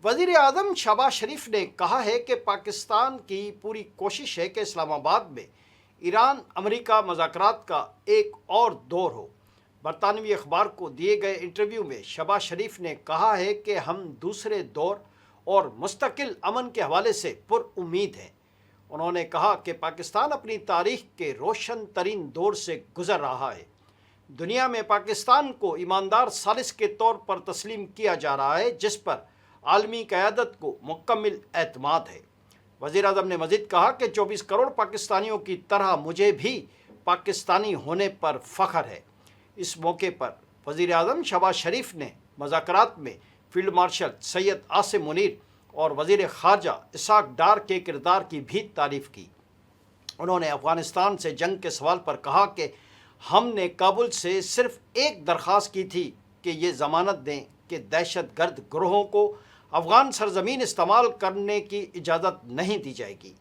वज़ीर आज़म शहबाज शरीफ ने कहा है कि पाकिस्तान की पूरी कोशिश है कि इस्लामाबाद में ईरान अमेरिका मुज़ाकरात का एक और दौर हो। बरतानवी अखबार को दिए गए इंटरव्यू में शहबाज शरीफ ने कहा है कि हम दूसरे दौर और मुस्तकिल अमन के हवाले से पुरउम्मीद हैं। उन्होंने कहा कि पाकिस्तान अपनी तारीख के रोशन तरीन दौर से गुज़र रहा है। दुनिया में पाकिस्तान को ईमानदार सालिस के तौर पर तस्लीम किया जा रहा है, जिस पर आलमी क़यादत को मुकम्मल एतमाद है। वज़ीर आज़म ने मज़ीद कहा कि 24 करोड़ पाकिस्तानियों की तरह मुझे भी पाकिस्तानी होने पर फ़ख्र है। इस मौके पर वज़ीर आज़म शहबाज शरीफ ने मुज़ाकरात में फील्ड मार्शल सैयद आसिम मुनीर और वज़ीर ख़ारजा इसहाक़ डार के किरदार की भी तारीफ़ की। उन्होंने अफ़गानिस्तान से जंग के सवाल पर कहा कि हमने काबुल से सिर्फ़ एक दरख्वास्त की थी कि ये ज़मानत दें कि दहशत गर्द ग्रोहों को अफ़गान सरज़मीन इस्तेमाल करने की इजाज़त नहीं दी जाएगी।